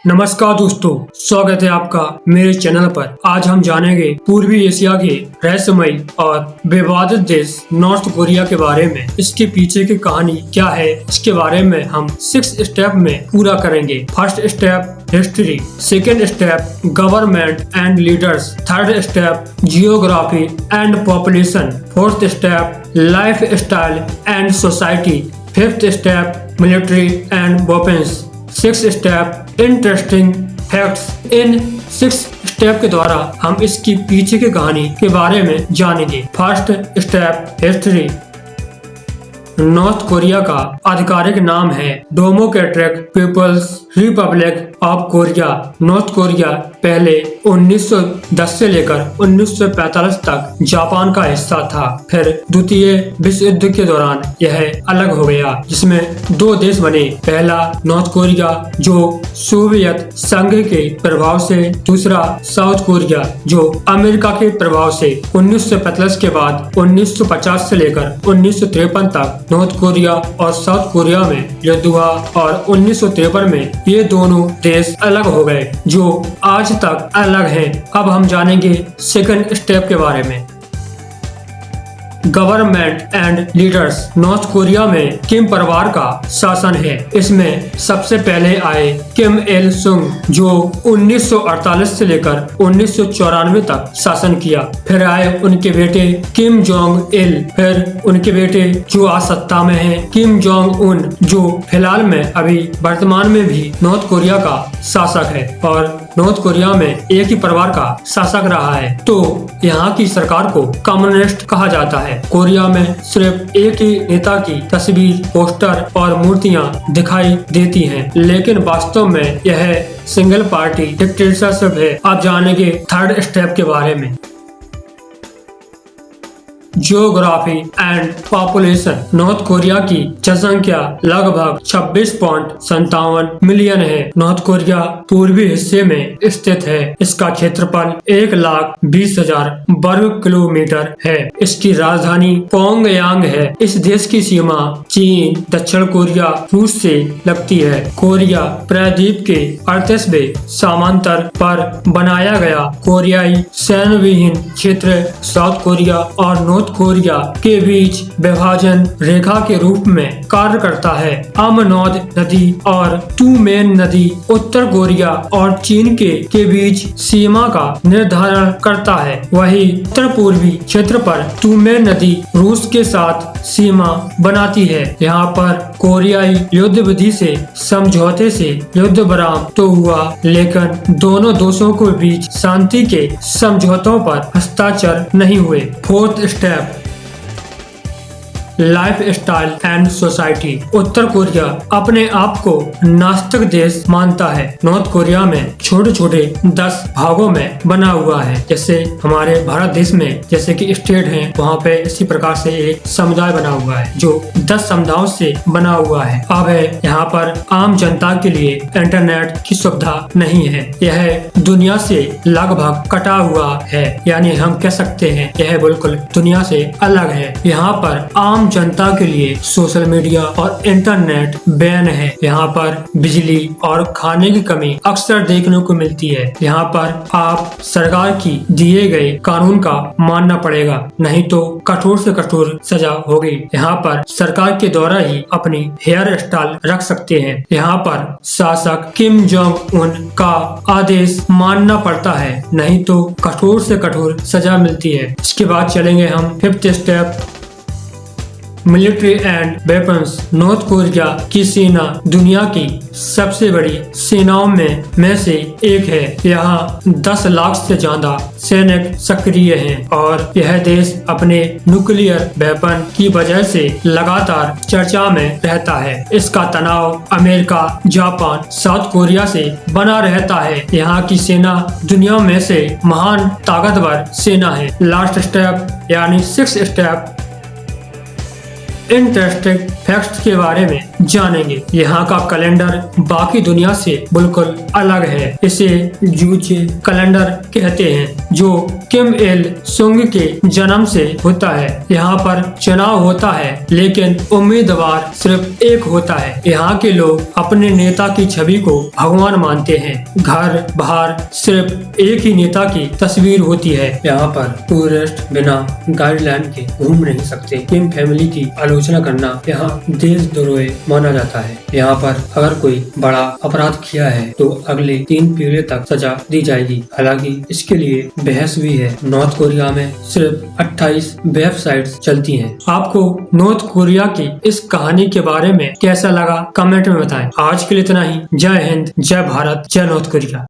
नमस्कार दोस्तों, स्वागत है आपका मेरे चैनल पर। आज हम जानेंगे पूर्वी एशिया के रहस्यमयी और विवादित देश नॉर्थ कोरिया के बारे में। इसके पीछे की कहानी क्या है, इसके बारे में हम 6 स्टेप में पूरा करेंगे। First step history, second step government and leaders, third step geography and population, fourth step life style and society, fifth step military and weapons, six step interesting facts. In 6 step के द्वारा हम इसकी पीछे की कहानी के बारे में जानेंगे। First step history. North Korea का आधिकारिक नाम है democratic people's republic of Korea. North Korea पहले 1910 से लेकर 1945 तक जापान का हिस्सा था। फिर द्वितीय विश्व युद्ध के दौरान यह अलग हो गया, जिसमें 2 देश बने। पहला नॉर्थ कोरिया जो सोवियत संघ के प्रभाव से, दूसरा साउथ कोरिया जो अमेरिका के प्रभाव से। 1945 के बाद 1950 से लेकर 1953 तक नॉर्थ कोरिया और साउथ कोरिया में युद्ध हुआ और 1953 में ये दोनों देश अलग हो गए, जो आज तक अलग हैं। अब हम जानेंगे सेकंड स्टेप के बारे में। Government and leaders. North Korea में किम परिवार का शासन है। इसमें सबसे पहले आए किम इल सुंग, जो 1948 से लेकर 1994 तक शासन किया। फिर आए उनके बेटे किम जोंग इल, फिर उनके बेटे जो आज सत्ता में हैं किम जोंग उन, जो फिलहाल में अभी वर्तमान में भी नॉर्थ कोरिया का शासक है और नॉर्थ कोरिया में एक ही परिवार का शासक रहा है, तो यहाँ की सरकार को कम्युनिस्ट कहा जाता है। कोरिया में सिर्फ एक ही नेता की तस्वीर, पोस्टर और मूर्तियां दिखाई देती हैं, लेकिन वास्तव में यह सिंगल पार्टी डिक्टेटरशिप है। आप जानेंगे थर्ड स्टेप के बारे में। Geography and population. North Korea की जनसंख्या लगभग 26.57 मिलियन है। नॉर्थ कोरिया पूर्वी हिस्से में स्थित है। इसका क्षेत्रफल 1,20,000 वर्ग किलोमीटर है। इसकी राजधानी प्योंगयांग है। इस देश की सीमा चीन, दक्षिण कोरिया, रूस से लगती है। कोरिया प्रायद्वीप के 38वें समांतर पर बनाया गया कोरियाई सैन्य विहीन क्षेत्र साउथ कोरिया और नॉर्थ कोरिया के बीच विभाजन रेखा के रूप में कार्य करता है। अमनोद नदी और टूमेन नदी उत्तर कोरिया और चीन के बीच सीमा का निर्धारण करता है। वही उत्तर पूर्वी क्षेत्र पर टूमेन नदी रूस के साथ सीमा बनाती है। यहाँ पर कोरियाई युद्ध विधि से समझौते से युद्ध विराम तो हुआ, लेकिन दोनों देशों के बीच शांति के समझौतों पर हस्ताक्षर नहीं हुए। Fourth step life style and society. Uttar Korea अपने आप को नास्तिक देश मानता है। नॉर्थ कोरिया में छोटे छोटे 10 भागों में बना हुआ है। जैसे हमारे भारत देश में जैसे कि स्टेट हैं, वहाँ पे इसी प्रकार से एक समुदाय बना हुआ है जो 10 समुदायों से बना हुआ है। अब है यहाँ पर आम जनता के लिए इंटरनेट की सुविधा नहीं है। यह दुनिया से लगभग कटा हुआ है, यानी हम कह सकते हैं यह बिल्कुल दुनिया से अलग है। यहाँ पर आम जनता के लिए सोशल मीडिया और इंटरनेट बैन है। यहाँ पर बिजली और खाने की कमी अक्सर देखने को मिलती है। यहाँ पर आप सरकार की दिए गए कानून का मानना पड़ेगा, नहीं तो कठोर से कठोर सजा होगी। यहाँ पर सरकार के द्वारा ही अपनी हेयर स्टाइल रख सकते हैं। यहाँ पर शासक किम जोंग उन का आदेश मानना पड़ता है, नहीं तो कठोर से कठोर सजा मिलती है। इसके बाद चलेंगे हम fifth step military and weapons. North Korea की सेना दुनिया की सबसे बड़ी सेनाओं में से एक है। यहाँ 10 लाख से ज्यादा सैनिक सक्रिय हैं और यह देश अपने न्यूक्लियर वेपन की वजह से लगातार चर्चा में रहता है। इसका तनाव अमेरिका, जापान, साउथ कोरिया से बना रहता है। यहाँ की सेना दुनिया में से महान ताकतवर सेना है। लास्ट स्टेप यानी 6th स्टेप इंटरेस्टिंग फैक्ट्स के बारे में। जानेंगे। यहाँ का कैलेंडर बाकी दुनिया से बिल्कुल अलग है। इसे जूचे कैलेंडर कहते हैं, जो किम इल सुंग के जन्म से होता है। यहाँ पर चुनाव होता है, लेकिन उम्मीदवार सिर्फ एक होता है। यहाँ के लोग अपने नेता की छवि को भगवान मानते हैं। घर बाहर सिर्फ एक ही नेता की तस्वीर होती है। यहाँ पर टूरिस्ट बिना गाइडलाइन के घूम नहीं सकते। किम फैमिली की आलोचना करना यहाँ देशद्रोही माना जाता है। यहाँ पर अगर कोई बड़ा अपराध किया है तो अगले 3 पीढ़ी तक सजा दी जाएगी। हालांकि इसके लिए बहस भी है। नॉर्थ कोरिया में सिर्फ 28 वेबसाइट्स चलती हैं। आपको नॉर्थ कोरिया की इस कहानी के बारे में कैसा लगा कमेंट में बताएं। आज के लिए इतना ही। जय हिंद, जय भारत, जय नॉर्थ कोरिया।